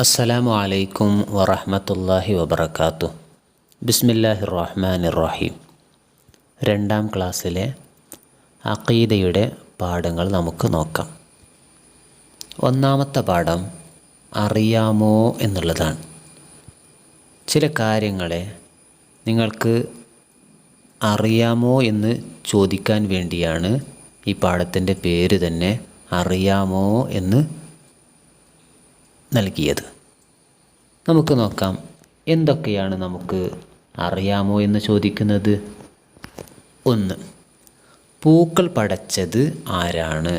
അസ്സലാമു അലൈക്കും വറഹ്മത്തുള്ളാഹി വബറകാതുഹു. ബിസ്മില്ലാഹിർ റഹ്മാനിർ റഹീം. രണ്ടാം ക്ലാസ്സിലെ അഖീദയുടെ പാഠങ്ങൾ നമുക്ക് നോക്കാം. ഒന്നാമത്തെ പാഠം അറിയാമോ എന്നുള്ളതാണ്. ചില കാര്യങ്ങളെ നിങ്ങൾക്ക് അറിയാമോ എന്ന് ചോദിക്കാൻ വേണ്ടിയാണ് ഈ പാഠത്തിൻ്റെ പേര് തന്നെ അറിയാമോ എന്ന് നൽകിയത്. നമുക്ക് നോക്കാം എന്തൊക്കെയാണ് നമുക്ക് അറിയാമോ എന്ന് ചോദിക്കുന്നത്. 1. പൂക്കൾ പടച്ചത് ആരാണ്?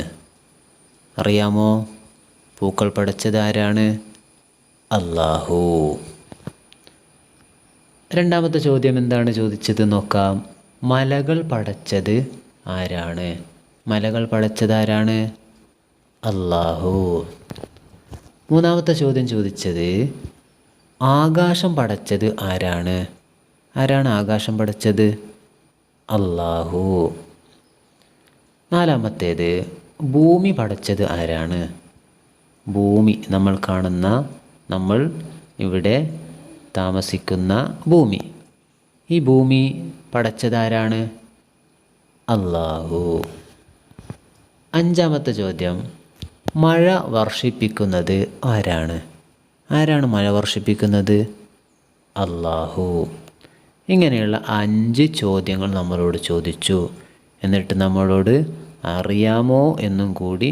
അറിയാമോ? പൂക്കൾ പടച്ചത് ആരാണ്? അല്ലാഹു. രണ്ടാമത്തെ ചോദ്യം എന്താണ് ചോദിച്ചത് നോക്കാം. മലകൾ പടച്ചത് ആരാണ്? മലകൾ പടച്ചത് ആരാണ്? അല്ലാഹു. മൂന്നാമത്തെ ചോദ്യം ചോദിച്ചത് ആകാശം പടച്ചത് ആരാണ്? ആരാണ് ആകാശം പടച്ചത്? അല്ലാഹു. നാലാമത്തേത് ഭൂമി പടച്ചത് ആരാണ്? ഭൂമി, നമ്മൾ കാണുന്ന, നമ്മൾ ഇവിടെ താമസിക്കുന്ന ഭൂമി. ഈ ഭൂമി പടച്ചത് ആരാണ്? അല്ലാഹു. അഞ്ചാമത്തെ ചോദ്യം മഴ വർഷിപ്പിക്കുന്നത് ആരാണ്? ആരാണ് മഴ വർഷിപ്പിക്കുന്നത്? അല്ലാഹു. ഇങ്ങനെയുള്ള 5 ചോദ്യങ്ങൾ നമ്മളോട് ചോദിച്ചു. എന്നിട്ട് നമ്മളോട് അറിയാമോ എന്നും കൂടി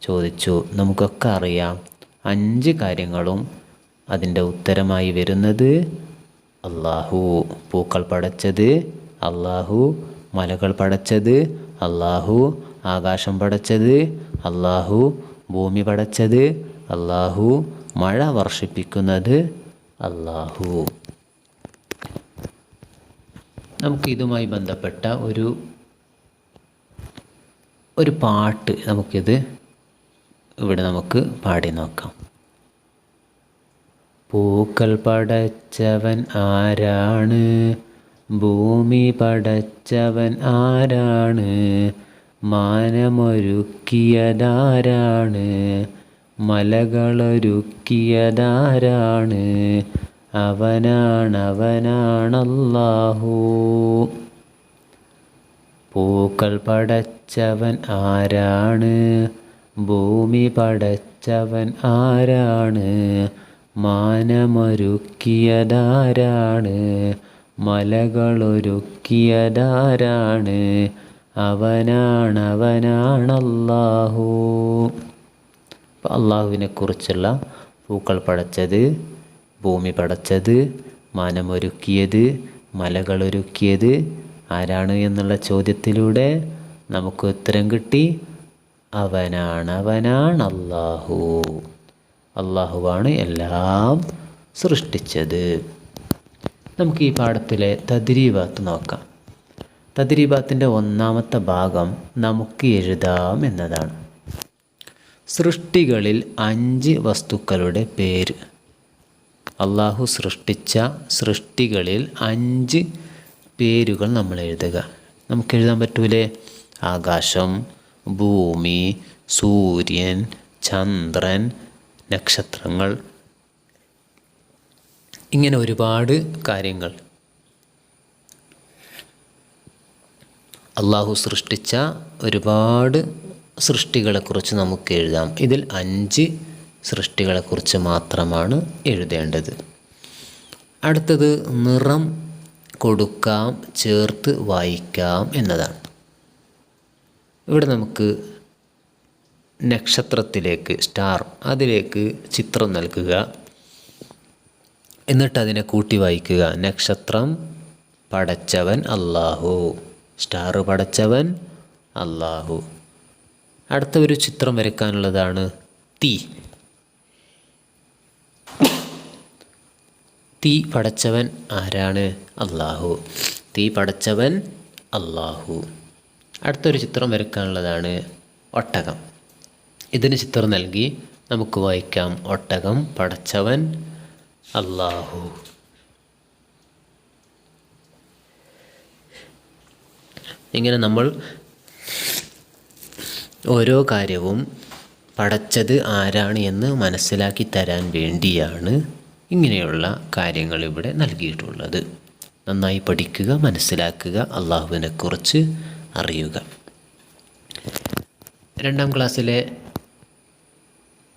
ചോദിച്ചു. നമുക്കൊക്കെ അറിയാം 5 കാര്യങ്ങളും അതിൻ്റെ ഉത്തരമായി വരുന്നത് അല്ലാഹു. പൂക്കൾ പടച്ചത് അല്ലാഹു, മലകൾ പടച്ചത് അല്ലാഹു, ആകാശം പടച്ചത് അല്ലാഹു, ഭൂമി പടച്ചത് അല്ലാഹു, മഴ വർഷിപ്പിക്കുന്നത് അല്ലാഹു. നമുക്ക് ഇതുമായി ബന്ധപ്പെട്ട ഒരു പാട്ട് നമുക്കിത് ഇവിടെ നമുക്ക് പാടി നോക്കാം. പൂക്കൾ പടച്ചവൻ ആരാണ്? ഭൂമി പടച്ചവൻ ആരാണ്? മാനമൊരുക്കിയതാരാണ്? മലകളൊരുക്കിയതാരാണ്? അവനാണല്ലാഹു. പൂക്കൾ പടച്ചവൻ ആരാണ്? ഭൂമി പടച്ചവൻ ആരാണ്? മാനമൊരുക്കിയതാരാണ്? മലകളൊരുക്കിയതാരാണ്? അവനാണല്ലാഹു. അപ്പോൾ അള്ളാഹുവിനെ കുറിച്ചുള്ള പൂക്കൾ പടച്ചത്, ഭൂമി പടച്ചത്, മാനമൊരുക്കിയത്, മലകളൊരുക്കിയത് ആരാണ് എന്നുള്ള ചോദ്യത്തിലൂടെ നമുക്ക് ഉത്തരം കിട്ടി. അവനാണല്ലാഹു. അള്ളാഹുവാണ് എല്ലാം സൃഷ്ടിച്ചത്. നമുക്ക് ഈ പാഠത്തിലെ തദ്രീബാത്ത് നോക്കാം. തദ്രീബാത്തിൻ്റെ ഒന്നാമത്തെ ഭാഗം നമുക്ക് എഴുതാം എന്നതാണ്. സൃഷ്ടികളിൽ 5 വസ്തുക്കളുടെ പേര്. അള്ളാഹു സൃഷ്ടിച്ച സൃഷ്ടികളിൽ 5 പേരുകൾ നമ്മൾ എഴുതുക. നമുക്ക് എഴുതാൻ പറ്റൂലേ? ആകാശം, ഭൂമി, സൂര്യൻ, ചന്ദ്രൻ, നക്ഷത്രങ്ങൾ, ഇങ്ങനെ ഒരുപാട് കാര്യങ്ങൾ. അള്ളാഹു സൃഷ്ടിച്ച ഒരുപാട് സൃഷ്ടികളെക്കുറിച്ച് നമുക്ക് എഴുതാം. ഇതിൽ 5 സൃഷ്ടികളെക്കുറിച്ച് മാത്രമാണ് എഴുതേണ്ടത്. അടുത്തത് നിറം കൊടുക്കാം, ചേർത്ത് വായിക്കാം എന്നതാണ്. ഇവിടെ നമുക്ക് നക്ഷത്രത്തിലേക്ക്, സ്റ്റാർ, അതിലേക്ക് ചിത്രം നൽകുക. എന്നിട്ട് അതിനെ കൂട്ടി വായിക്കുക. നക്ഷത്രം പടച്ചവൻ അല്ലാഹു, സ്റ്റാർ പടച്ചവൻ അല്ലാഹു. അടുത്ത ഒരു ചിത്രം വരയ്ക്കാനുള്ളതാണ് തീ. തീ പടച്ചവൻ ആരാണ്? അല്ലാഹു. തീ പടച്ചവൻ അല്ലാഹു. അടുത്തൊരു ചിത്രം വരയ്ക്കാനുള്ളതാണ് ഒട്ടകം. ഇതിന് ചിത്രം നൽകി നമുക്ക് വായിക്കാം. ഒട്ടകം പടച്ചവൻ അല്ലാഹു. ഇങ്ങനെ നമ്മൾ ഓരോ കാര്യവും പടച്ചത് ആരാണ് എന്ന് മനസ്സിലാക്കി തരാൻ വേണ്ടിയാണ് ഇങ്ങനെയുള്ള കാര്യങ്ങൾ ഇവിടെ നൽകിയിട്ടുള്ളത്. നന്നായി പഠിക്കുക, മനസ്സിലാക്കുക, അള്ളാഹുവിനെക്കുറിച്ച് അറിയുക. 2ാം ക്ലാസ്സിലെ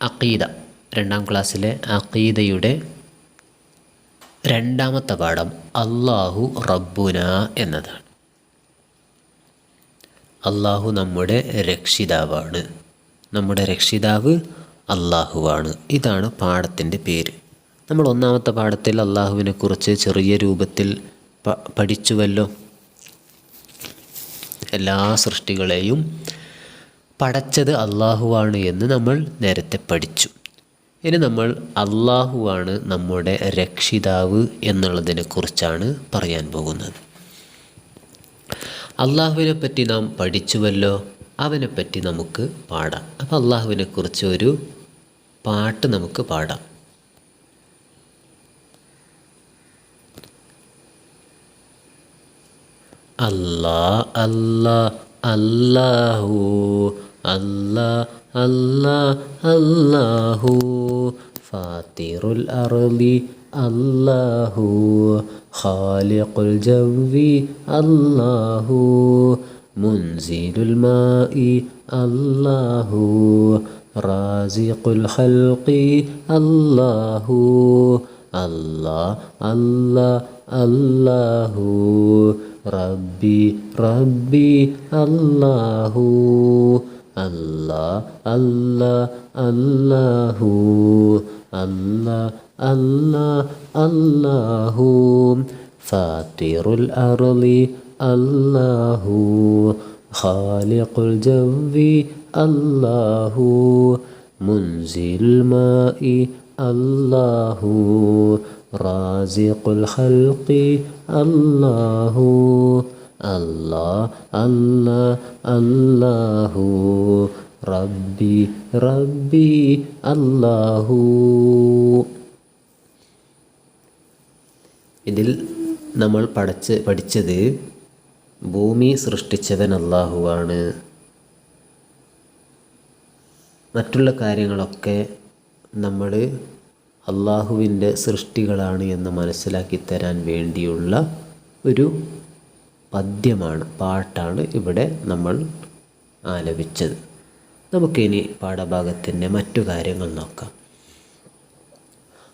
അഖീദ, 2ാം ക്ലാസ്സിലെ അഖീദയുടെ 2ാമത്തെ പാഠം അല്ലാഹു റബ്ബുന എന്നതാണ്. അല്ലാഹു നമ്മുടെ രക്ഷിതാവാണ്. നമ്മുടെ രക്ഷിതാവ് അല്ലാഹുവാണ്. ഇതാണ് പാഠത്തിൻ്റെ പേര്. നമ്മൾ 1ാമത്തെ പാഠത്തിൽ അല്ലാഹുവിനെക്കുറിച്ച് ചെറിയ രൂപത്തിൽ പഠിച്ചുവല്ലോ. എല്ലാ സൃഷ്ടികളെയും പടച്ചത് അല്ലാഹുവാണ് എന്ന് നമ്മൾ നേരത്തെ പഠിച്ചു. ഇനി നമ്മൾ അല്ലാഹുവാണ് നമ്മുടെ രക്ഷിതാവ് എന്നുള്ളതിനെക്കുറിച്ചാണ് പറയാൻ പോകുന്നത്. അല്ലാഹുവിനെ പറ്റി നാം പഠിച്ചുവല്ലോ, അവനെപ്പറ്റി നമുക്ക് പാടാം. അപ്പോൾ അല്ലാഹുവിനെക്കുറിച്ച് ഒരു പാട്ട് നമുക്ക് പാടാം. അല്ലാ അല്ലാ അല്ലാഹു അല്ലാ അല്ലാ അല്ലാഹു ഫാത്തിറുൽ അർളി അല്ലാഹു ഖാലിഖുൽ ജവ്വി അല്ലാഹു മുൻസിലുൽ മാഇ അല്ലാഹു റാസിഖുൽ ഖൽഖി അല്ലാഹു അല്ലാ അല്ലാ അല്ലാഹു റബ്ബി റബ്ബി അല്ലാഹു അല്ലാ അല്ലാ അല്ലാഹു അല്ലാ അല്ലാ അല്ലാഹു ഫാത്തിറുൽ അർളി അല്ലാഹു ഖാലിഖുൽ ജവ്വി അല്ലാഹു മുൻസിലുൽ മാഇ അല്ലാഹു റാസിഖുൽ ഖൽഖി അല്ലാഹു അല്ലാ അല്ലാ അല്ലാഹു റബ്ബി റബ്ബി അല്ലാഹു. ഇതിൽ നമ്മൾ പഠിച്ചത് ഭൂമി സൃഷ്ടിച്ചവൻ അല്ലാഹുവാണ്. മറ്റുള്ള കാര്യങ്ങളൊക്കെ നമ്മൾ അള്ളാഹുവിൻ്റെ സൃഷ്ടികളാണ് എന്ന് മനസ്സിലാക്കി തരാൻ വേണ്ടിയുള്ള ഒരു പദ്യമാണ്, പാട്ടാണ് ഇവിടെ നമ്മൾ ആലപിച്ചത്. നമുക്കിനി പാഠഭാഗത്തിൻ്റെ മറ്റു കാര്യങ്ങൾ നോക്കാം.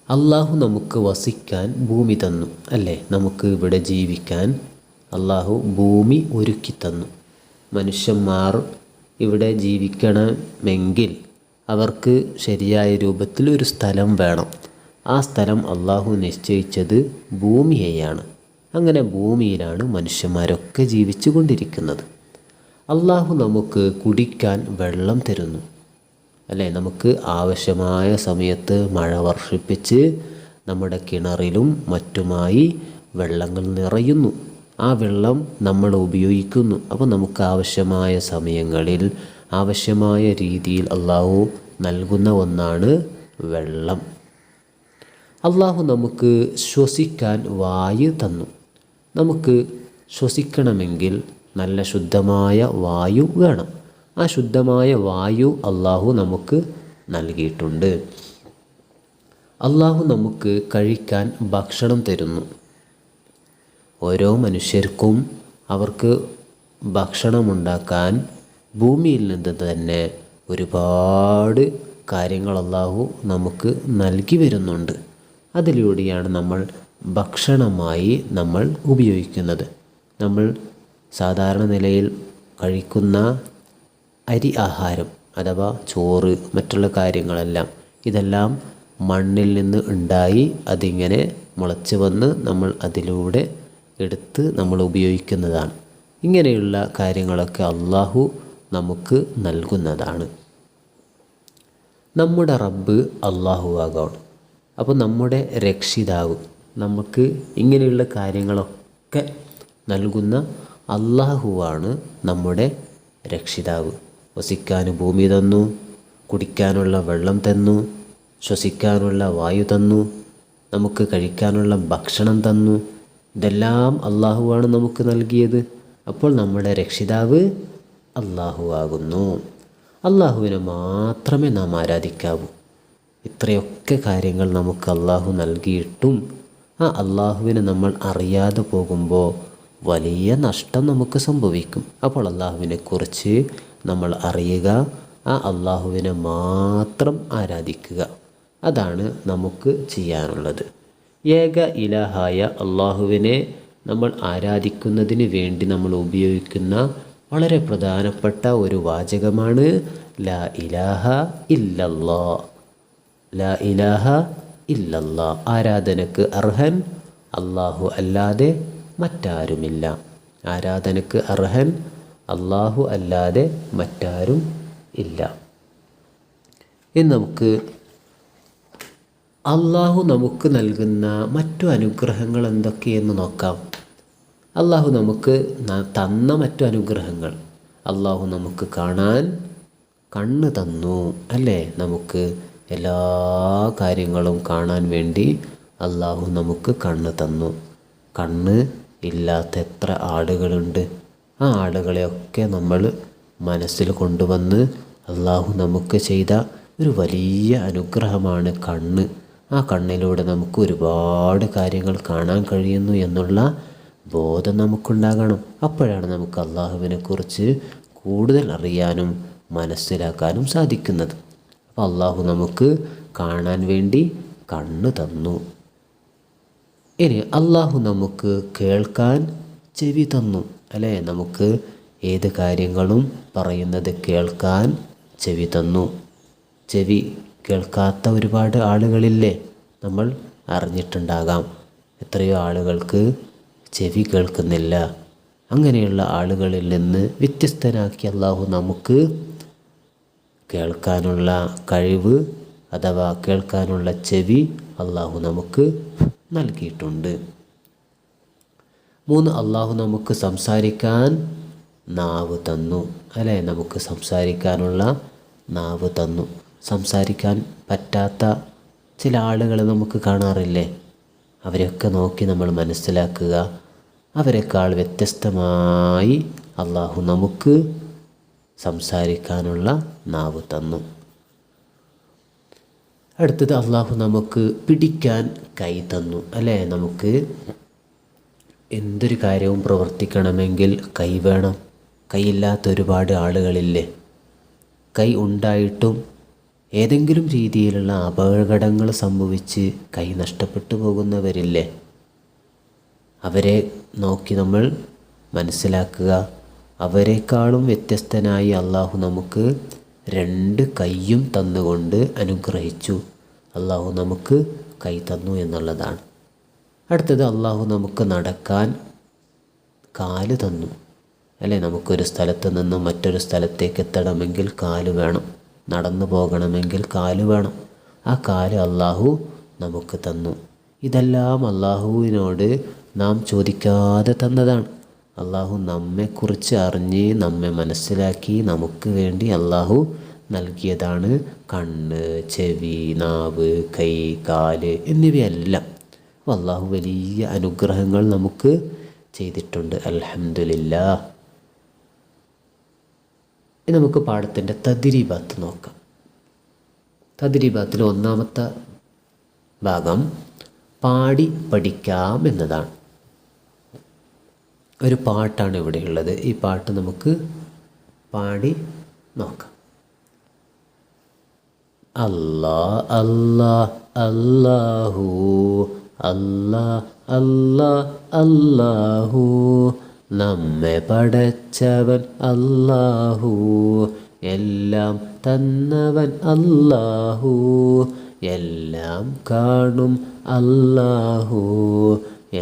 അള്ളാഹു നമുക്ക് വസിക്കാൻ ഭൂമി തന്നു, അല്ലേ? നമുക്ക് ഇവിടെ ജീവിക്കാൻ അള്ളാഹു ഭൂമി ഒരുക്കി തന്നു. മനുഷ്യന്മാർ ഇവിടെ ജീവിക്കണമെങ്കിൽ അവർക്ക് ശരിയായ രൂപത്തിൽ ഒരു സ്ഥലം വേണം. ആ സ്ഥലം അള്ളാഹു നിശ്ചയിച്ചത് ഭൂമിയെയാണ്. അങ്ങനെ ഭൂമിയിലാണ് മനുഷ്യന്മാരൊക്കെ ജീവിച്ചു കൊണ്ടിരിക്കുന്നത്. അള്ളാഹു നമുക്ക് കുടിക്കാൻ വെള്ളം തരുന്നു, അല്ലേ? നമുക്ക് ആവശ്യമായ സമയത്ത് മഴ വർഷിപ്പിച്ച് നമ്മുടെ കിണറിലും മറ്റുമായി വെള്ളങ്ങൾ നിറയുന്നു. ആ വെള്ളം നമ്മൾ ഉപയോഗിക്കുന്നു. അപ്പോൾ നമുക്ക് ആവശ്യമായ സമയങ്ങളിൽ ആവശ്യമായ രീതിയിൽ അള്ളാഹു നൽകുന്ന ഒന്നാണ് വെള്ളം. അള്ളാഹു നമുക്ക് ശ്വസിക്കാൻ വായു തന്നു. നമുക്ക് ശ്വസിക്കണമെങ്കിൽ നല്ല ശുദ്ധമായ വായു വേണം. ആ ശുദ്ധമായ വായു അള്ളാഹു നമുക്ക് നൽകിയിട്ടുണ്ട്. അള്ളാഹു നമുക്ക് കഴിക്കാൻ ഭക്ഷണം തരുന്നു. ഓരോ മനുഷ്യർക്കും അവർക്ക് ഭക്ഷണമുണ്ടാക്കാൻ ഭൂമിയിൽ നിന്ന് തന്നെ ഒരുപാട് കാര്യങ്ങൾ അള്ളാഹു നമുക്ക് നൽകി വരുന്നുണ്ട്. അതിലൂടെയാണ് നമ്മൾ ഭക്ഷണമായി നമ്മൾ ഉപയോഗിക്കുന്നത്. നമ്മൾ സാധാരണ നിലയിൽ കഴിക്കുന്ന അരി ആഹാരം അഥവാ ചോറ്, മറ്റുള്ള കാര്യങ്ങളെല്ലാം ഇതെല്ലാം മണ്ണിൽ നിന്ന് ഉണ്ടായി അതിങ്ങനെ മുളച്ച് വന്ന് നമ്മൾ അതിലൂടെ എടുത്ത് നമ്മൾ ഉപയോഗിക്കുന്നതാണ്. ഇങ്ങനെയുള്ള കാര്യങ്ങളൊക്കെ അള്ളാഹു നമുക്ക് നൽകുന്നതാണ്. നമ്മുടെ റബ്ബ് അള്ളാഹുവാകണം. അപ്പോൾ നമ്മുടെ രക്ഷിതാവ് നമുക്ക് ഇങ്ങനെയുള്ള കാര്യങ്ങളൊക്കെ നൽകുന്ന അള്ളാഹുവാണ് നമ്മുടെ രക്ഷിതാവ്. വസിക്കാൻ ഭൂമി തന്നു, കുടിക്കാനുള്ള വെള്ളം തന്നു, ശ്വസിക്കാനുള്ള വായു തന്നു, നമുക്ക് കഴിക്കാനുള്ള ഭക്ഷണം തന്നു. ഇതെല്ലാം അള്ളാഹുവാണ് നമുക്ക് നൽകിയത്. അപ്പോൾ നമ്മുടെ രക്ഷിതാവ് അള്ളാഹു ആകുന്നു. അള്ളാഹുവിനെ മാത്രമേ നാം ആരാധിക്കാവൂ. ഇത്രയൊക്കെ കാര്യങ്ങൾ നമുക്ക് അള്ളാഹു നൽകിയിട്ടും ആ അള്ളാഹുവിനെ നമ്മൾ അറിയാതെ പോകുമ്പോൾ വലിയ നഷ്ടം നമുക്ക് സംഭവിക്കും. അപ്പോൾ അള്ളാഹുവിനെക്കുറിച്ച് നമ്മൾ അറിയുക, ആ അള്ളാഹുവിനെ മാത്രം ആരാധിക്കുക. അതാണ് നമുക്ക് ചെയ്യാനുള്ളത്. ഏക ഇലാഹായ അള്ളാഹുവിനെ നമ്മൾ ആരാധിക്കുന്നതിന് വേണ്ടി നമ്മൾ ഉപയോഗിക്കുന്ന വളരെ പ്രധാനപ്പെട്ട ഒരു വാചകമാണ് ലാ ഇലാഹ ഇല്ലല്ലാ. ലാ ഇലാഹ ഇല്ലല്ലാ. ആരാധനക്ക് അർഹൻ അള്ളാഹു അല്ലാതെ മറ്റാരുമില്ല. ആരാധനക്ക് അർഹൻ അള്ളാഹു അല്ലാതെ മറ്റാരും ഇല്ല. ഇനി നമുക്ക് അള്ളാഹു നമുക്ക് നൽകുന്ന മറ്റു അനുഗ്രഹങ്ങൾ എന്തൊക്കെയെന്ന് നോക്കാം. അള്ളാഹു നമുക്ക് തന്ന മറ്റു അനുഗ്രഹങ്ങൾ. അള്ളാഹു നമുക്ക് കാണാൻ കണ്ണ് തന്നു, അല്ലേ? നമുക്ക് എല്ലാ കാര്യങ്ങളും കാണാൻ വേണ്ടി അള്ളാഹു നമുക്ക് കണ്ണ് തന്നു. കണ്ണ് ഇല്ലാത്ത എത്ര ആളുകളുണ്ട്. ആ ആളുകളെയൊക്കെ നമ്മൾ മനസ്സിൽ കൊണ്ടുവന്ന് അള്ളാഹു നമുക്ക് ചെയ്ത ഒരു വലിയ അനുഗ്രഹമാണ് കണ്ണ്. ആ കണ്ണിലൂടെ നമുക്ക് ഒരുപാട് കാര്യങ്ങൾ കാണാൻ കഴിയുന്നു എന്നുള്ള ബോധം നമുക്കുണ്ടാകണം. അപ്പോഴാണ് നമുക്ക് അള്ളാഹുവിനെ കുറിച്ച് കൂടുതൽ അറിയാനും മനസ്സിലാക്കാനും സാധിക്കുന്നത്. അപ്പോൾ അള്ളാഹു നമുക്ക് കാണാൻ വേണ്ടി കണ്ണ് തന്നു. ഇനി അള്ളാഹു നമുക്ക് കേൾക്കാൻ ചെവി തന്നു, അല്ലേ? നമുക്ക് ഏത് കാര്യങ്ങളും പറയുന്നത് കേൾക്കാൻ ചെവി തന്നു. ചെവി കേൾക്കാത്ത ഒരുപാട് ആളുകളില്ലേ? നമ്മൾ അറിഞ്ഞിട്ടുണ്ടാകാം. എത്രയോ ആളുകൾക്ക് ചെവി കേൾക്കുന്നില്ല. അങ്ങനെയുള്ള ആളുകളിൽ നിന്ന് വ്യത്യസ്തനാക്കി അള്ളാഹു നമുക്ക് കേൾക്കാനുള്ള കഴിവ് അഥവാ കേൾക്കാനുള്ള ചെവി അള്ളാഹു നമുക്ക് നൽകിയിട്ടുണ്ട്. 3, അള്ളാഹു നമുക്ക് സംസാരിക്കാൻ നാവ് തന്നു, അല്ലേ? നമുക്ക് സംസാരിക്കാനുള്ള നാവ് തന്നു. സംസാരിക്കാൻ പറ്റാത്ത ചില ആളുകളെ നമുക്ക് കാണാറില്ലേ? അവരെയൊക്കെ നോക്കി നമ്മൾ മനസ്സിലാക്കുക, അവരെക്കാൾ വ്യത്യസ്തമായി അള്ളാഹു നമുക്ക് സംസാരിക്കാനുള്ള നാവ് തന്നു. അടുത്തത് അള്ളാഹു നമുക്ക് പിടിക്കാൻ കൈ തന്നു, അല്ലേ? നമുക്ക് എന്തൊരു കാര്യവും പ്രവർത്തിക്കണമെങ്കിൽ കൈ വേണം. കൈയില്ലാത്ത ഒരുപാട് ആളുകളില്ലേ? കൈ ഉണ്ടായിട്ടും ഏതെങ്കിലും രീതിയിലുള്ള അപകടങ്ങൾ സംഭവിച്ച് കൈ നഷ്ടപ്പെട്ടു പോകുന്നവരില്ലേ? അവരെ നോക്കി നമ്മൾ മനസ്സിലാക്കുക, അവരെക്കാളും വ്യത്യസ്തനായി അള്ളാഹു നമുക്ക് 2 കൈയും തന്നുകൊണ്ട് അനുഗ്രഹിച്ചു. അള്ളാഹു നമുക്ക് കൈ തന്നു എന്നുള്ളതാണ്. അടുത്തത് അള്ളാഹു നമുക്ക് നടക്കാൻ കാല് തന്നു, അല്ലേ? നമുക്കൊരു സ്ഥലത്ത് നിന്ന് മറ്റൊരു സ്ഥലത്തേക്ക് എത്തണമെങ്കിൽ കാല് വേണം. നടന്നു പോകണമെങ്കിൽ കാല് വേണം. ആ കാല് അള്ളാഹു നമുക്ക് തന്നു. ഇതെല്ലാം അള്ളാഹുവിനോട് നാം ചോദിക്കാതെ തന്നതാണ്. അള്ളാഹു നമ്മെക്കുറിച്ച് അറിഞ്ഞ് നമ്മെ മനസ്സിലാക്കി നമുക്ക് വേണ്ടി അള്ളാഹു നൽകിയതാണ് കണ്ണ്, ചെവി, നാവ്, കൈ, കാല് എന്നിവയെല്ലാം. അള്ളാഹു വലിയ അനുഗ്രഹങ്ങൾ നമുക്ക് ചെയ്തിട്ടുണ്ട്. അൽഹംദുലില്ലാഹ്. ഇനി നമുക്ക് പാഠത്തിൻ്റെ തദ്രീബാത്ത് നോക്കാം. തദ്രീബാത്തിൽ ഒന്നാമത്തെ ഭാഗം പാടി പഠിക്കാം എന്നതാണ്. ഒരു പാട്ടാണ് ഇവിടെയുള്ളത്. ഈ പാട്ട് നമുക്ക് പാടി നോക്കാം. അല്ലാ അല്ലാ അല്ലാഹു അല്ലാ അല്ലാ അല്ലാഹു, നമ്മെ പടച്ചവൻ അല്ലാഹു, എല്ലാം തന്നവൻ അല്ലാഹു, എല്ലാം കാണും അല്ലാഹു,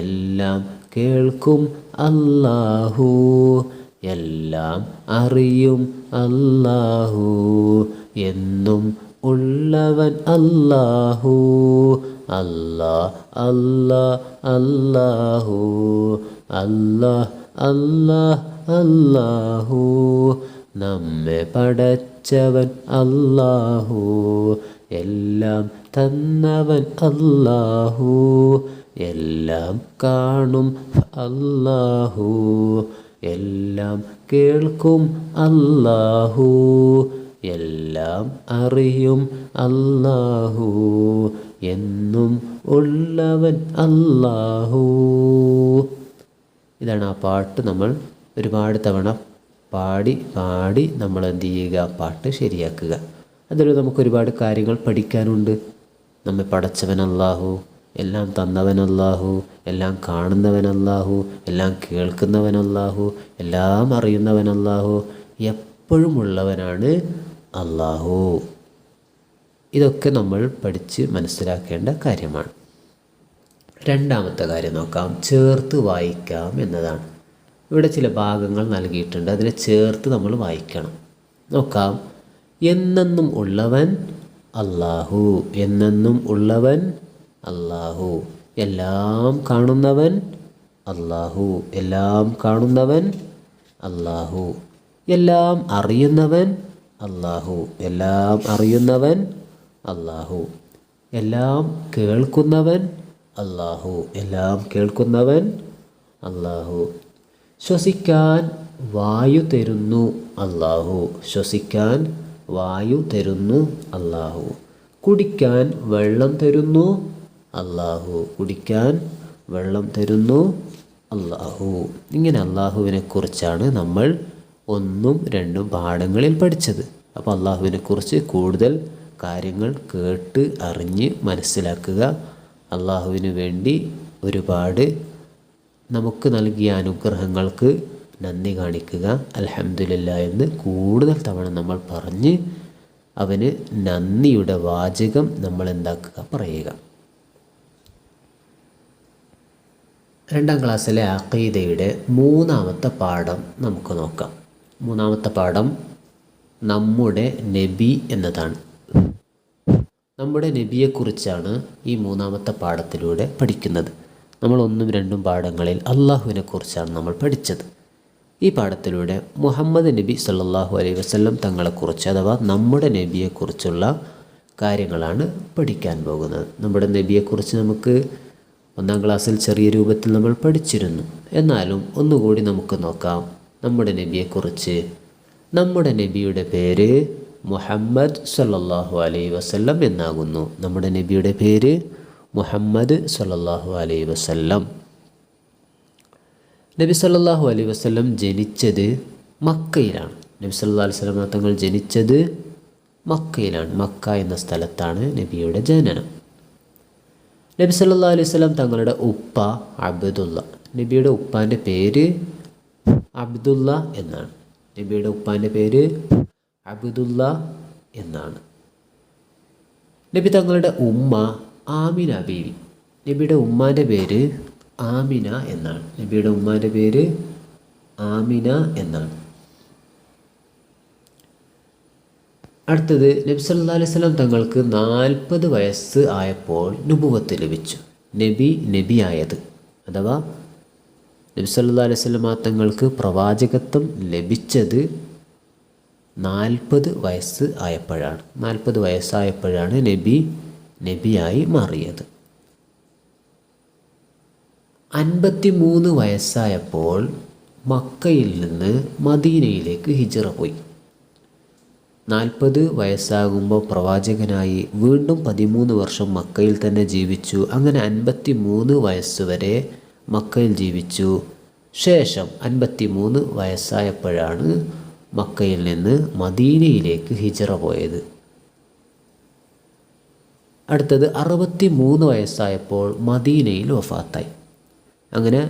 എല്ലാം കേൾക്കും അല്ലാഹു, എല്ലാം അറിയും അല്ലാഹു, എന്നും ഉള്ളവൻ അല്ലാഹു. അല്ലാ അല്ലാ അല്ലാഹു അല്ലാ അല്ലാ അല്ലാഹു, നമ്മെ പടച്ചവൻ അല്ലാഹു, എല്ലാം തന്നവൻ അല്ലാഹു, എല്ലാം കാണും അല്ലാഹു, എല്ലാം കേൾക്കും അല്ലാഹു, എല്ലാം അറിയും അല്ലാഹു, എന്നും ഉള്ളവൻ അല്ലാഹു. ഇതാണ് ആ പാട്ട്. നമ്മൾ ഒരുപാട് തവണ പാടി പാടി നമ്മൾ എന്ത് ചെയ്യുക, പാട്ട് ശരിയാക്കുക. അതിൽ നമുക്കൊരുപാട് കാര്യങ്ങൾ പഠിക്കാനുണ്ട്. നമ്മെ പടച്ചവൻ അല്ലാഹു, എല്ലാം തന്നവൻ അല്ലാഹു, എല്ലാം കാണുന്നവൻ അല്ലാഹു, എല്ലാം കേൾക്കുന്നവൻ അല്ലാഹു, എല്ലാം അറിയുന്നവൻ അല്ലാഹു, എപ്പോഴും ഉള്ളവനാണ് അല്ലാഹു. ഇതൊക്കെ നമ്മൾ പഠിച്ച് മനസ്സിലാക്കേണ്ട കാര്യമാണ്. രണ്ടാമത്തെ കാര്യം നോക്കാം, ചേർത്ത് വായിക്കാം എന്നതാണ്. ഇവിടെ ചില ഭാഗങ്ങൾ നൽകിയിട്ടുണ്ട്, അതിനെ ചേർത്ത് നമ്മൾ വായിക്കണം. നോക്കാം. എന്നെന്നും ഉള്ളവൻ അല്ലാഹു, എന്നെന്നും ഉള്ളവൻ അല്ലാഹു, എല്ലാം കാണുന്നവൻ അല്ലാഹു, എല്ലാം കാണുന്നവൻ അല്ലാഹു, എല്ലാം അറിയുന്നവൻ അല്ലാഹു, എല്ലാം അറിയുന്നവൻ അല്ലാഹു, എല്ലാം കേൾക്കുന്നവൻ അല്ലാഹു, എല്ലാം കേൾക്കുന്നവൻ അല്ലാഹു, ശ്വസിക്കാൻ വായു തരുന്നു അല്ലാഹു, ശ്വസിക്കാൻ വായു തരുന്നു അല്ലാഹു, കുടിക്കാൻ വെള്ളം തരുന്നു അല്ലാഹു, കുടിക്കാൻ വെള്ളം തരുന്നു അല്ലാഹു. ഇങ്ങനെ അല്ലാഹുവിനെ കുറിച്ചാണ് നമ്മൾ 1ഉം 2ഉം പാഠങ്ങളിൽ പഠിച്ചത്. അപ്പോൾ അല്ലാഹുവിനെ കുറിച്ച് കൂടുതൽ കാര്യങ്ങൾ കേട്ട് അറിഞ്ഞ് മനസ്സിലാക്കുക. അല്ലാഹുവിന് വേണ്ടി ഒരുപാട് നമുക്ക് നൽകിയ അനുഗ്രഹങ്ങൾക്ക് നന്ദി കാണിക്കുക. അൽഹംദുലില്ലാ എന്ന് കൂടുതൽ തവണ നമ്മൾ പറഞ്ഞ് അവന് നന്ദിയുടെ വാചകം നമ്മൾ എന്താക്കുക, പറയുക. 2ാം ക്ലാസ്സിലെ അഖീദയുടെ 3ാമത്തെ പാഠം നമുക്ക് നോക്കാം. 3ാമത്തെ പാഠം നമ്മുടെ നബി എന്നതാണ്. നമ്മുടെ നബിയെക്കുറിച്ചാണ് ഈ 3ാമത്തെ പാഠത്തിലൂടെ പഠിക്കുന്നത്. നമ്മൾ 1ഉം 2ഉം പാഠങ്ങളിൽ അള്ളാഹുവിനെ കുറിച്ചാണ് നമ്മൾ പഠിച്ചത്. ഈ പാഠത്തിലൂടെ മുഹമ്മദ് നബി സല്ലല്ലാഹു അലൈഹി വസല്ലം തങ്ങളെക്കുറിച്ച്, അഥവാ നമ്മുടെ നബിയെക്കുറിച്ചുള്ള കാര്യങ്ങളാണ് പഠിക്കാൻ പോകുന്നത്. നമ്മുടെ നബിയെക്കുറിച്ച് നമുക്ക് 1ാം ക്ലാസ്സിൽ ചെറിയ രൂപത്തിൽ നമ്മൾ പഠിച്ചിരുന്നു. എന്നാലും ഒന്നുകൂടി നമുക്ക് നോക്കാം നമ്മുടെ നബിയെക്കുറിച്ച്. നമ്മുടെ നബിയുടെ പേര് മുഹമ്മദ് സല്ലല്ലാഹു അലൈഹി വസല്ലം എന്നാകുന്നു. നമ്മുടെ നബിയുടെ പേര് മുഹമ്മദ് സല്ലല്ലാഹു അലൈഹി വസല്ലം. നബി സല്ലല്ലാഹു അലൈഹി വസല്ലം ജനിച്ചത് മക്കയിലാണ്. നബി സല്ലല്ലാഹു അലൈഹി വസല്ലം തങ്ങൾ ജനിച്ചത് മക്കയിലാണ്. മക്ക എന്ന സ്ഥലത്താണ് നബിയുടെ ജനനം. നബി സല്ലല്ലാഹു അലൈഹി വസല്ലം തങ്ങളുടെ ഉപ്പ അബ്ദുള്ള. നബിയുടെ ഉപ്പാൻ്റെ പേര് അബ്ദുള്ള എന്നാണ്. നബിയുടെ ഉപ്പാൻ്റെ പേര് അബ്ദുള്ള എന്നാണ്. നബി തങ്ങളുടെ ഉമ്മ ആമിന ബീവി. നബിയുടെ ഉമ്മാൻ്റെ പേര് ആമിന എന്നാണ്. നബിയുടെ ഉമ്മാൻ്റെ പേര് ആമിന എന്നാണ്. അടുത്തത്, നബി സല്ലല്ലാഹു അലൈഹി വസല്ലം തങ്ങൾക്ക് 40 വയസ്സ് ആയപ്പോൾ നുബുവത്ത് ലഭിച്ചു. നബിയായത്, അഥവാ നബി സല്ലല്ലാഹു അലൈഹി വസല്ലം തങ്ങൾക്ക് പ്രവാചകത്വം ലഭിച്ചത് 40 വയസ്സ് ആയപ്പോഴാണ്. 40 വയസ്സായപ്പോഴാണ് നബിയായി മാറിയത്. 53 വയസ്സായപ്പോൾ മക്കയിൽ നിന്ന് മദീനയിലേക്ക് ഹിജ്റ പോയി. 40 വയസ്സാകുമ്പോൾ പ്രവാചകനായി. വീണ്ടും 13 വർഷം മക്കയിൽ തന്നെ ജീവിച്ചു. അങ്ങനെ 53 വയസ്സ് വരെ മക്കയിൽ ജീവിച്ചു. ശേഷം 53 വയസ്സായപ്പോഴാണ് മക്കയിൽ നിന്ന് മദീനയിലേക്ക് ഹിജ്റ പോയത്. അടുത്തത് 63 വയസ്സായപ്പോൾ മദീനയിൽ വഫാത്തായി. അങ്ങനെ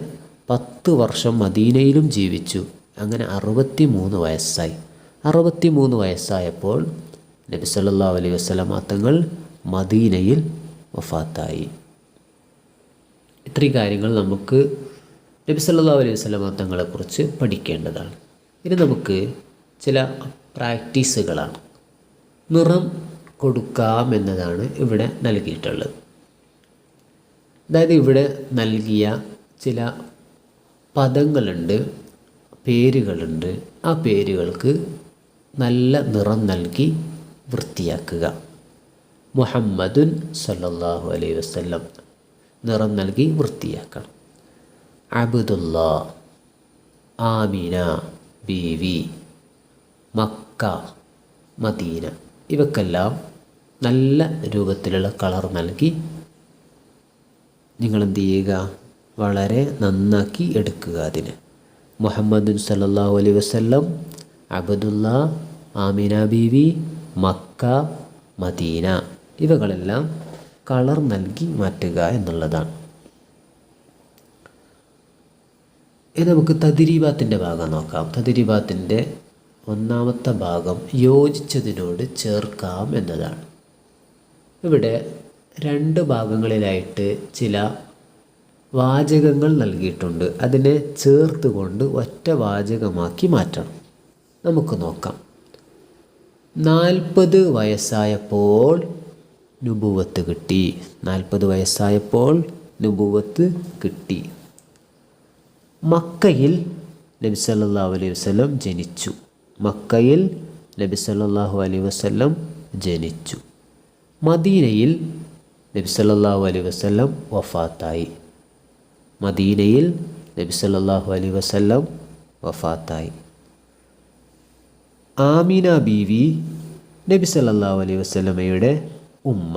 10 വർഷം മദീനയിലും ജീവിച്ചു. അങ്ങനെ 63 വയസ്സായി. 63 വയസ്സായപ്പോൾ നബി സല്ലല്ലാഹു അലൈഹി വസല്ലം തങ്ങൾ മദീനയിൽ വഫാത്തായി. ഇത്രയും കാര്യങ്ങൾ നമുക്ക് നബി സല്ലല്ലാഹു അലൈഹി വസല്ലം തങ്ങളെക്കുറിച്ച് പഠിക്കേണ്ടതാണ്. ഇനി നമുക്ക് ചില പ്രാക്ടീസുകളാണ്. നിറം കൊടുക്കാം എന്നതാണ് ഇവിടെ നൽകിയിട്ടുള്ളത്. അതായത് ഇവിടെ നൽകിയ ചില പദങ്ങളുണ്ട്, പേരുകളുണ്ട്. ആ പേരുകൾക്ക് നല്ല നിറം നൽകി വൃത്തിയാക്കുക. മുഹമ്മദുൻ സല്ലല്ലാഹു അലൈഹി വസല്ലം നിറം നൽകി വൃത്തിയാക്കണം. അബ്ദുള്ള, ആമിന ബീവി, മക്ക, മദീന. ഇവക്കെല്ലാം നല്ല രൂപത്തിലുള്ള കളർ നൽകി നിങ്ങളെന്ത് ചെയ്യുക, വളരെ നന്നാക്കി എടുക്കുക. അതിന് മുഹമ്മദ് സല്ലല്ലാഹു അലൈഹി വസല്ലം, അബ്ദുല്ല, ആമിന ബീവി, മക്ക, മദീന, ഇവകളെല്ലാം കളർ നൽകി മാറ്റുക എന്നുള്ളതാണ്. ഇനി നമുക്ക് തദ്രീബാത്തിൻ്റെ ഭാഗം നോക്കാം. തദ്രീബാത്തിൻ്റെ ഒന്നാമത്തെ ഭാഗം യോജിച്ചതിനോട് ചേർക്കാം എന്നതാണ്. ഇവിടെ 2 ഭാഗങ്ങളിലായിട്ട് ചില വാചകങ്ങൾ നൽകിയിട്ടുണ്ട്. അതിനെ ചേർത്തുകൊണ്ട് ഒറ്റ വാചകമാക്കി മാറ്റണം. നമുക്ക് നോക്കാം. 40 വയസ്സായപ്പോൾ നുബുവത്ത് കിട്ടി. 40 വയസ്സായപ്പോൾ നുബുവത്ത് കിട്ടി. മക്കയിൽ നബി സല്ലല്ലാഹു അലൈഹി വസല്ലം ജനിച്ചു. മക്കയിൽ നബി സല്ലല്ലാഹു അലൈഹി വസല്ലം ജനിച്ചു. മദീനയിൽ നബി സല്ലല്ലാഹു അലൈഹി വസല്ലം വഫാത്തായി. മദീനയിൽ നബി സല്ലല്ലാഹു അലൈഹി വസല്ലം വഫാത്തായി. ആമിന ബീവി നബി സല്ലല്ലാഹു അലൈഹി വസല്ലമയുടെ ഉമ്മ.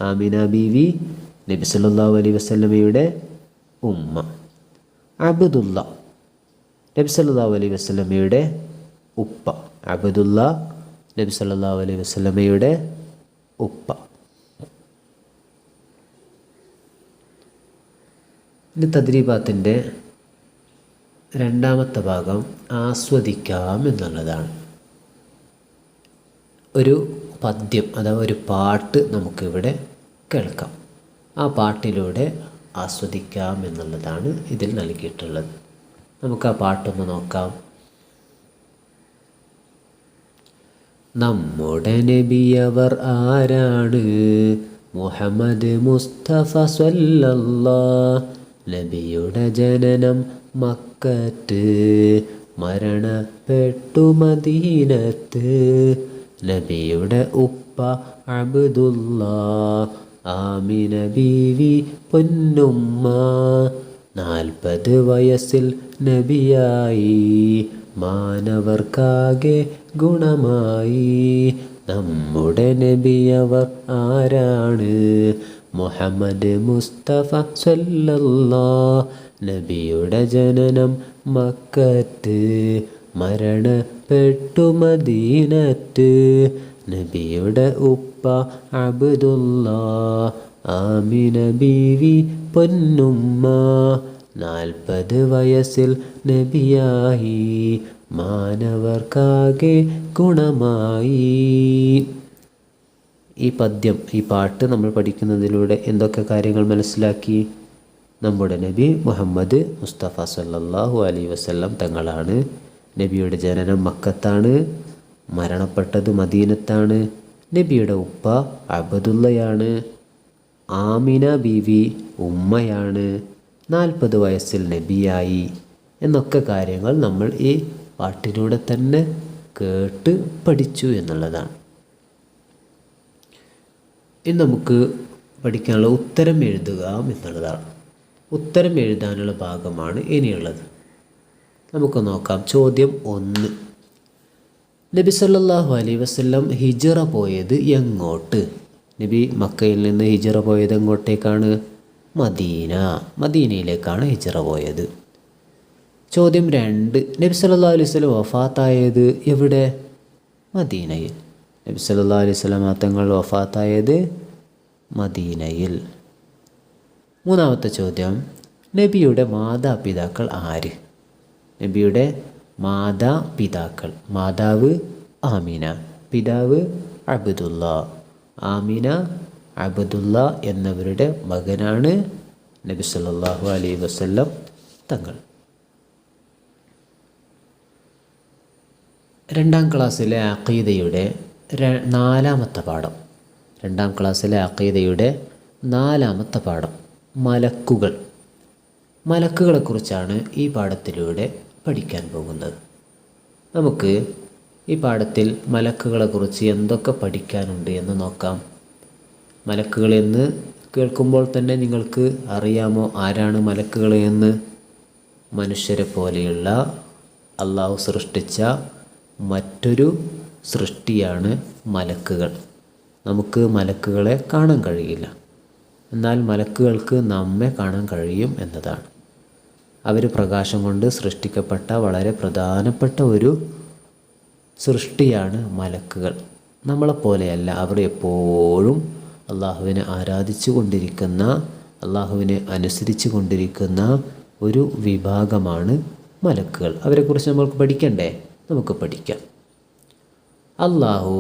ആമിന ബീവി നബി സല്ലല്ലാഹു അലൈഹി വസല്ലമയുടെ ഉമ്മ. അബ്ദുല്ല നബി സല്ലല്ലാഹു അലൈഹി വസല്ലമയുടെ ഉപ്പ. അബ്ദുല്ല നബി സല്ലല്ലാഹു അലൈഹി വസല്ലമയുടെ ഉപ്പ. ഇനി തദ്രീബാത്തിൻ്റെ രണ്ടാമത്തെ ഭാഗം ആസ്വദിക്കാം എന്നുള്ളതാണ്. ഒരു പദ്യം അഥവാ ഒരു പാട്ട് നമുക്കിവിടെ കേൾക്കാം. ആ പാട്ടിലൂടെ ആസ്വദിക്കാം എന്നുള്ളതാണ് ഇതിൽ നൽകിയിട്ടുള്ളത്. നമുക്ക് ആ പാട്ടൊന്ന് നോക്കാം. നമ്മുടെ നബിയവർ ആരാണ്? മുഹമ്മദ് മുസ്തഫ സ്വല്ലല്ലാഹ്. നബിയുടെ ജനനം മക്കത്ത്, മരണപ്പെട്ടു മദീനത്ത്. നബിയുടെ ഉപ്പ അബ്ദുല്ല, ആമിന ബീവി പൊന്നുമ്മ. 40 വയസ്സിൽ നബിയായി, മാനവർക്കാകെ ഗുണമായി. നമ്മുടെ നബിയവർ ആരാണ്? മുഹമ്മദ് മുസ്തഫ സ്വല്ലല്ലാഹ്. നബിയുടെ ജനനം മക്കത്ത്, മരണപ്പെട്ടു മദീനത്ത്. നബിയുടെ ഉപ്പ അബ്ദുല്ല, ആമിന ബീവി പൊന്നുമ്മ. 40 വയസ്സിൽ നബിയായി, മാനവർക്കാകെ ഗുണമായി. ഈ പദ്യം, ഈ പാട്ട് നമ്മൾ പഠിക്കുന്നതിലൂടെ എന്തൊക്കെ കാര്യങ്ങൾ മനസ്സിലാക്കി? നമ്മുടെ നബി മുഹമ്മദ് മുസ്തഫ സല്ലല്ലാഹു അലൈഹി വസല്ലം തങ്ങളാണ്. നബിയുടെ ജനനം മക്കത്താണ്, മരണപ്പെട്ടത് മദീനത്താണ്. നബിയുടെ ഉപ്പ അബ്ദുല്ലയാണ്, ആമിന ബീവി ഉമ്മയാണ്. 40 വയസ്സിൽ നബിയായി എന്നൊക്കെ കാര്യങ്ങൾ നമ്മൾ ഈ പാട്ടിലൂടെ തന്നെ കേട്ട് പഠിച്ചു എന്നുള്ളതാണ്. ഇനി നമുക്ക് പഠിക്കാനുള്ള ഉത്തരം എഴുതുക എന്നുള്ളതാണ്. ഉത്തരം എഴുതാനുള്ള ഭാഗമാണ് ഇനിയുള്ളത്. നമുക്ക് നോക്കാം. ചോദ്യം 1. നബി സല്ലല്ലാഹു അലൈഹി വസല്ലം ഹിജ്റ പോയത് എങ്ങോട്ട്? നബി മക്കയിൽ നിന്ന് ഹിജ്റ പോയത് എങ്ങോട്ടേക്കാണ്? മദീന. മദീനയിലേക്കാണ് ഹിജ്റ പോയത്. ചോദ്യം 2. നബി സല്ലല്ലാഹു അലൈഹി വസല്ലം വഫാത്തായത് എവിടെ? മദീനയിൽ. നബി സല്ലല്ലാഹു അലൈഹി വസല്ലം തങ്ങൾ വഫാത്തായത് മദീനയിൽ. 3ാമത്തെ ചോദ്യം. നബിയുടെ മാതാപിതാക്കൾ ആര്? നബിയുടെ മാതാപിതാക്കൾ. മാതാവ് ആമിന, പിതാവ് അബ്ദുല്ല. ആമിന, അബ്ദുല്ല എന്നവരുടെ മകനാണ് നബി സല്ലല്ലാഹു അലൈഹി വസല്ലം തങ്ങൾ. 2ാം ക്ലാസ്സിലെ അഖീദയുടെ 4ാമത്തെ പാഠം. 2ാം ക്ലാസ്സിലെ അഖീദയുടെ 4ാമത്തെ പാഠം മലക്കുകൾ. മലക്കുകളെക്കുറിച്ചാണ് ഈ പാഠത്തിലൂടെ പഠിക്കാൻ പോകുന്നത്. നമുക്ക് ഈ പാഠത്തിൽ മലക്കുകളെക്കുറിച്ച് എന്തൊക്കെ പഠിക്കാനുണ്ട് എന്ന് നോക്കാം. മലക്കുകൾ എന്ന് കേൾക്കുമ്പോൾ തന്നെ നിങ്ങൾക്ക് അറിയാമോ ആരാണ് മലക്കുകൾ എന്ന്? മനുഷ്യരെ പോലെയുള്ള അള്ളാഹു സൃഷ്ടിച്ച മറ്റൊരു സൃഷ്ടിയാണ് മലക്കുകൾ. നമുക്ക് മലക്കുകളെ കാണാൻ കഴിയില്ല, എന്നാൽ മലക്കുകൾക്ക് നമ്മെ കാണാൻ കഴിയും എന്നതാണ്. അവർ പ്രകാശം കൊണ്ട് സൃഷ്ടിക്കപ്പെട്ട വളരെ പ്രധാനപ്പെട്ട ഒരു സൃഷ്ടിയാണ് മലക്കുകൾ. നമ്മളെപ്പോലെയല്ല, അവർ എപ്പോഴും അള്ളാഹുവിനെ ആരാധിച്ചു കൊണ്ടിരിക്കുന്ന, അള്ളാഹുവിനെ അനുസരിച്ച് കൊണ്ടിരിക്കുന്ന ഒരു വിഭാഗമാണ് മലക്കുകൾ. അവരെക്കുറിച്ച് നമ്മൾക്ക് പഠിക്കണ്ടേ? നമുക്ക് പഠിക്കാം. അള്ളാഹു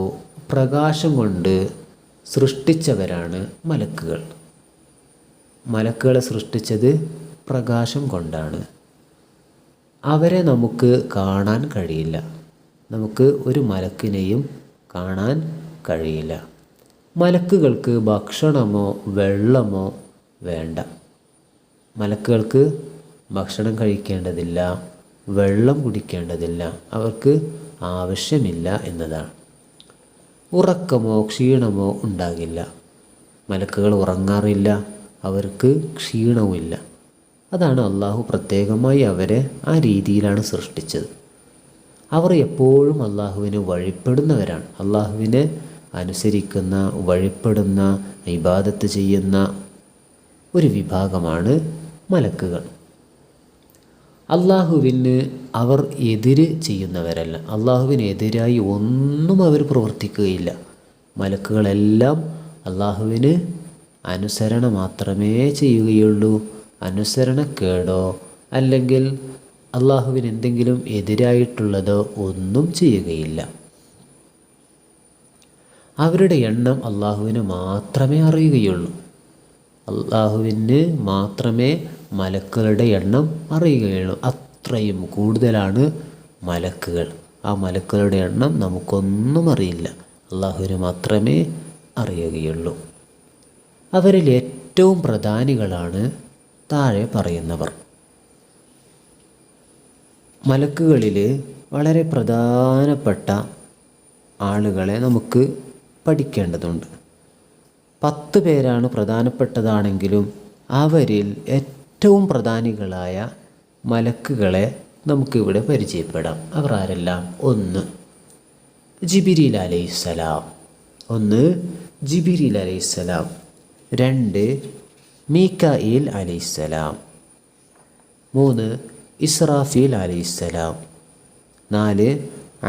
പ്രകാശം കൊണ്ട് സൃഷ്ടിച്ചവരാണ് മലക്കുകൾ. മലക്കുകളെ സൃഷ്ടിച്ചത് പ്രകാശം കൊണ്ടാണ്. അവരെ നമുക്ക് കാണാൻ കഴിയില്ല. നമുക്ക് ഒരു മലക്കിനെയും കാണാൻ കഴിയില്ല. മലക്കുകൾക്ക് ഭക്ഷണമോ വെള്ളമോ വേണ്ട. മലക്കുകൾക്ക് ഭക്ഷണം കഴിക്കേണ്ടതില്ല, വെള്ളം കുടിക്കേണ്ടതില്ല, അവർക്ക് ആവശ്യമില്ല എന്നതാണ്. ഉറക്കമോ ക്ഷീണമോ ഉണ്ടാകില്ല. മലക്കുകൾ ഉറങ്ങാറില്ല, അവർക്ക് ക്ഷീണവുമില്ല. അതാണ് അള്ളാഹു പ്രത്യേകമായി അവരെ ആ രീതിയിലാണ് സൃഷ്ടിച്ചത്. അവർ എപ്പോഴും അള്ളാഹുവിന് വഴിപ്പെടുന്നവരാണ്. അള്ളാഹുവിനെ അനുസരിക്കുന്ന, വഴിപ്പെടുന്ന, ഇബാദത്ത് ചെയ്യുന്ന ഒരു വിഭാഗമാണ് മലക്കുകൾ. അള്ളാഹുവിന് അവർ എതിര് ചെയ്യുന്നവരല്ല. അള്ളാഹുവിനെതിരായി ഒന്നും അവർ പ്രവർത്തിക്കുകയില്ല. മലക്കുകളെല്ലാം അള്ളാഹുവിന് അനുസരണ മാത്രമേ ചെയ്യുകയുള്ളൂ. അനുസരണക്കേടോ അല്ലെങ്കിൽ അള്ളാഹുവിന് എന്തെങ്കിലും എതിരായിട്ടുള്ളതോ ഒന്നും ചെയ്യുകയില്ല. അവരുടെ എണ്ണം അള്ളാഹുവിന് മാത്രമേ അറിയുകയുള്ളൂ. അള്ളാഹുവിന് മാത്രമേ മലക്കുകളുടെ എണ്ണം അറിയുകയുള്ളൂ. അത്രയും കൂടുതലാണ് മലക്കുകൾ. ആ മലക്കുകളുടെ എണ്ണം നമുക്കൊന്നും അറിയില്ല, അള്ളാഹുവിന് മാത്രമേ അറിയുകയുള്ളൂ. അവരിൽ ഏറ്റവും പ്രധാനികളാണ് താഴെ പറയുന്നവർ. മലക്കുകളിൽ വളരെ പ്രധാനപ്പെട്ട ആളുകളെ നമുക്ക് പഠിക്കേണ്ടതുണ്ട്. 10 പേരാണ് പ്രധാനപ്പെട്ടതാണെങ്കിലും അവരിൽ ഏറ്റവും പ്രധാനികളായ മലക്കുകളെ നമുക്കിവിടെ പരിചയപ്പെടാം. അവർ ആരെല്ലാം? 1 ജിബ്രീൽ അലൈഹിസ്സലാം. 2 മീകായിൽ അലൈഹിസ്സലാം. 3 ഇസ്രാഫീൽ അലൈഹിസ്സലാം. 4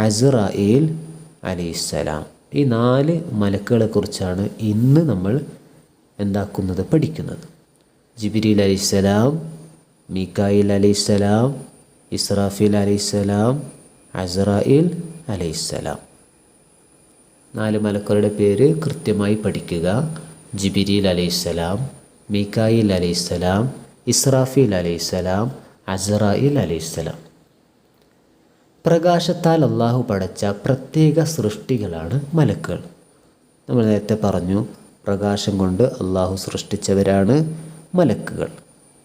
അസ്റായീൽ അലൈഹിസ്സലാം. ഈ 4 മലക്കുകളെക്കുറിച്ചാണ് ഇന്ന് നമ്മൾ പഠിക്കുന്നത്. ജിബ്രീൽ അലൈഹിസ്സലാം, മീകായിൽ അലൈഹിസ്സലാം, ഇസ്രാഫീൽ അലൈഹിസ്സലാം, അസ്റായീൽ അലൈഹിസ്സലാം. 4 മലക്കുകളുടെ പേര് കൃത്യമായി പഠിക്കുക. ജിബ്രീൽ അലൈഹിസ്സലാം, മീകായിൽ അലൈഹിസ്സലാം, ഇസ്രാഫീൽ അലൈഹിസ്സലാം, അസ്റായീൽ അലൈഹിസ്സലാം. പ്രകാശത്താൽ അള്ളാഹു പടച്ച പ്രത്യേക സൃഷ്ടികളാണ് മലക്കുകൾ. നമ്മൾ നേരത്തെ പറഞ്ഞു, പ്രകാശം കൊണ്ട് അള്ളാഹു സൃഷ്ടിച്ചവരാണ് മലക്കുകൾ.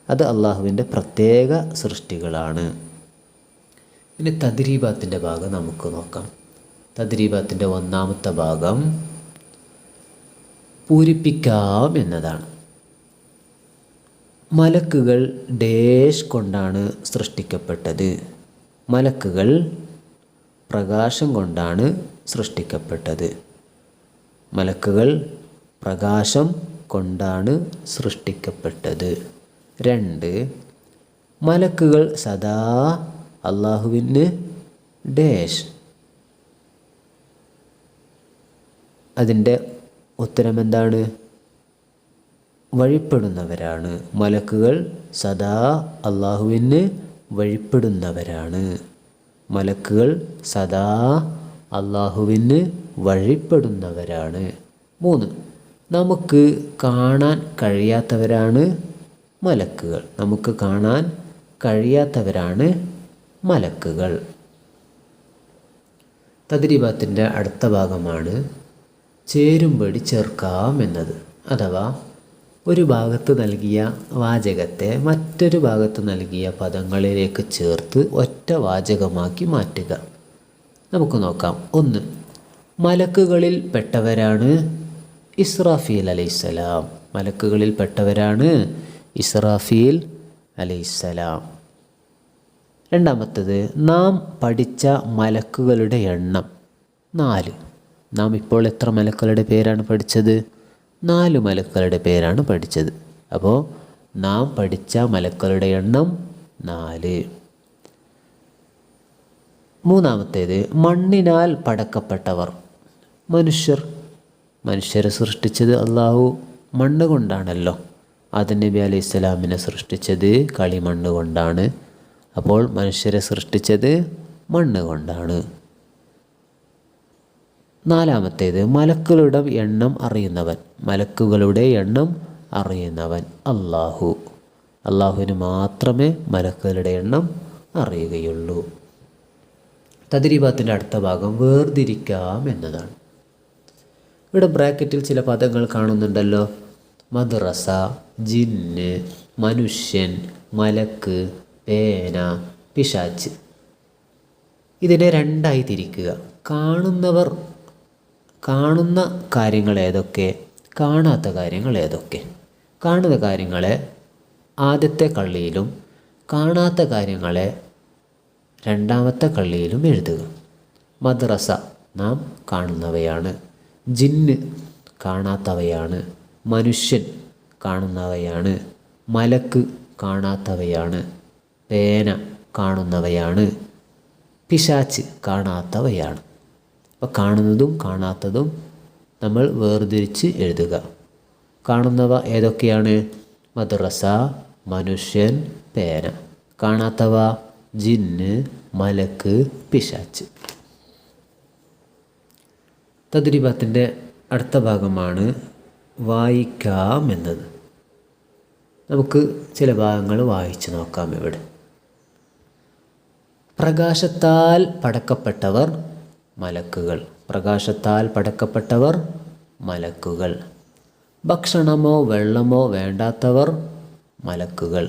അത് അള്ളാഹുവിൻ്റെ പ്രത്യേക സൃഷ്ടികളാണ്. ഇനി തദ്രീബാത്തിൻ്റെ ഭാഗം നമുക്ക് നോക്കാം. തദ്രീബാത്തിൻ്റെ 1-ാമത്തെ ഭാഗം പൂരിപ്പിക്കാം എന്നതാണ്. മലക്കുകൾ ഡേഷ് കൊണ്ടാണ് സൃഷ്ടിക്കപ്പെട്ടത്. മലക്കുകൾ പ്രകാശം കൊണ്ടാണ് സൃഷ്ടിക്കപ്പെട്ടത്. മലക്കുകൾ പ്രകാശം കൊണ്ടാണ് സൃഷ്ടിക്കപ്പെട്ടത്. 2 മലക്കുകൾ സദാ അള്ളാഹുവിന് ഡേഷ്. അതിൻ്റെ ഉത്തരം എന്താണ്? വഴിപ്പെടുന്നവരാണ്. മലക്കുകൾ സദാ അള്ളാഹുവിന് വഴിപ്പെടുന്നവരാണ്. മലക്കുകൾ സദാ അള്ളാഹുവിന് വഴിപ്പെടുന്നവരാണ്. 3 നമുക്ക് കാണാൻ കഴിയാത്തവരാണ് മലക്കുകൾ. നമുക്ക് കാണാൻ കഴിയാത്തവരാണ് മലക്കുകൾ. തദ്രീബാത്തിൻ്റെ അടുത്ത ഭാഗമാണ് ചേരുംപടി ചേർക്കാം എന്നത്. അഥവാ ഒരു ഭാഗത്ത് നൽകിയ വാചകത്തെ മറ്റൊരു ഭാഗത്ത് നൽകിയ പദങ്ങളിലേക്ക് ചേർത്ത് ഒറ്റ വാചകമാക്കി മാറ്റുക. നമുക്ക് നോക്കാം. 1 മലക്കുകളിൽ പെട്ടവരാണ് ഇസ്രാഫീൽ അലൈഹിസ്സലാം. മലക്കുകളിൽ പെട്ടവരാണ് ഇസ്രാഫീൽ അലൈഹിസ്സലാം. 2 നാം പഠിച്ച മലക്കുകളുടെ എണ്ണം. 4. നാം ഇപ്പോൾ എത്ര മലക്കുകളുടെ പേരാണ് പഠിച്ചത്? 4 മലക്കുകളുടെ പേരാണ് പഠിച്ചത്. അപ്പോൾ നാം പഠിച്ച മലക്കുകളുടെ എണ്ണം 4. മൂന്നാമത്തേത് മണ്ണിനാൽ പടക്കപ്പെട്ടവർ. മനുഷ്യരെ സൃഷ്ടിച്ചത് അള്ളാഹു മണ്ണ് കൊണ്ടാണല്ലോ. ആദം നബി അലൈഹി സ്വലാമിനെ സൃഷ്ടിച്ചത് കളിമണ്ണ് കൊണ്ടാണ്. അപ്പോൾ മനുഷ്യരെ സൃഷ്ടിച്ചത് മണ്ണ് കൊണ്ടാണ്. നാലാമത്തേത് മലക്കുകളുടെ എണ്ണം അറിയുന്നവൻ അള്ളാഹുവിന് മാത്രമേ മലക്കുകളുടെ എണ്ണം അറിയുകയുള്ളൂ. തദ്രീബാത്തിൻ്റെ അടുത്ത ഭാഗം വേർതിരിക്കാം എന്നതാണ്. ഇവിടെ ബ്രാക്കറ്റിൽ ചില പദങ്ങൾ കാണുന്നുണ്ടല്ലോ. മദ്രസ, ജിന്ന്, മനുഷ്യൻ, മലക്ക്, പേന, പിശാച്ച്. ഇതിനെ രണ്ടായി തിരിക്കുക. കാണുന്ന കാര്യങ്ങൾ ഏതൊക്കെ, കാണാത്ത കാര്യങ്ങൾ ഏതൊക്കെ. കാണുന്ന കാര്യങ്ങളെ ആദ്യത്തെ കള്ളിയിലും കാണാത്ത കാര്യങ്ങളെ രണ്ടാമത്തെ കള്ളിയിലും എഴുതുക. മദ്രസ നാം കാണുന്നവയാണ്, ജിന്ന് കാണാത്തവയാണ്, മനുഷ്യൻ കാണുന്നവയാണ്, മലക്ക് കാണാത്തവയാണ്, പേന കാണുന്നവയാണ്, പിശാച്ച് കാണാത്തവയാണ്. അപ്പോൾ കാണുന്നതും കാണാത്തതും നമ്മൾ വേർതിരിച്ച് എഴുതുക. കാണുന്നവ ഏതൊക്കെയാണ്? മദ്രസ, മനുഷ്യൻ, പേന. കാണാത്തവ ജിന്ന്, മലക്ക്, പിശാച്ച്. തദ്രീബാത്തിൻ്റെ അടുത്ത ഭാഗമാണ് വായിക്കാം എന്നത്. നമുക്ക് ചില ഭാഗങ്ങൾ വായിച്ച് നോക്കാം. ഇവിടെ പ്രകാശത്താൽ പടക്കപ്പെട്ടവർ മലക്കുകൾ. ഭക്ഷണമോ വെള്ളമോ വേണ്ടാത്തവർ മലക്കുകൾ.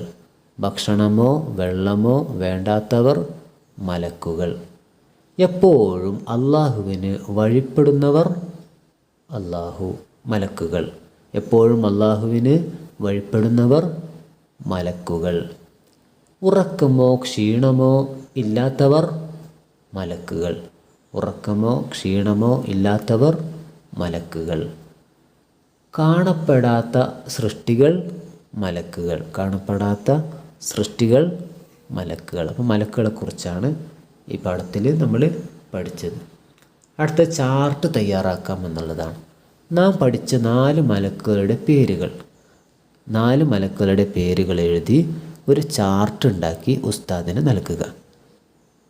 എപ്പോഴും അള്ളാഹുവിന് വഴിപ്പെടുന്നവർ മലക്കുകൾ. ഉറക്കമോ ക്ഷീണമോ ഇല്ലാത്തവർ മലക്കുകൾ. കാണപ്പെടാത്ത സൃഷ്ടികൾ മലക്കുകൾ. അപ്പോൾ മലക്കുകളെക്കുറിച്ചാണ് ഈ പാഠത്തിൽ നമ്മൾ പഠിച്ചത്. അടുത്ത ചാർട്ട് തയ്യാറാക്കാം എന്നുള്ളതാണ്. നാം പഠിച്ച 4 മലക്കുകളുടെ പേരുകൾ എഴുതി ഒരു ചാർട്ട് ഉണ്ടാക്കി ഉസ്താദിന് നൽകുക.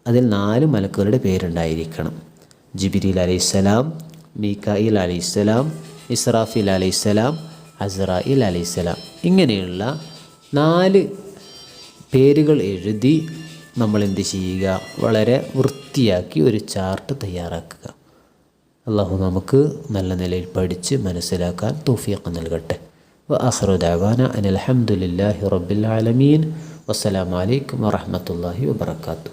അതിൽ 4 മലക്കുകളുടെ പേരുണ്ടായിരിക്കണം. ജിബ്രീൽ അലൈഹിസ്സലാം, മീകായിൽ അലൈഹിസ്സലാം, ഇസ്രാഫീൽ അലൈഹിസ്സലാം, അസ്രായിൽ അലൈഹിസ്സലാം. ഇങ്ങനെയുള്ള 4 പേരുകൾ എഴുതി നമ്മൾ എന്ത് ചെയ്യുക? വളരെ വൃത്തിയാക്കി ഒരു ചാർട്ട് തയ്യാറാക്കുക. അള്ളാഹു നമുക്ക് നല്ല നിലയിൽ പഠിച്ച് മനസ്സിലാക്കാൻ തൗഫീഖ് നൽകട്ടെ. വആഖിറു ദഅവാന അനിൽ ഹംദുലില്ലാഹി റബ്ബിൽ ആലമീൻ. വസ്സലാമു അലൈക്കും വറഹ്മത്തുള്ളാഹി വബറകാതുഹു.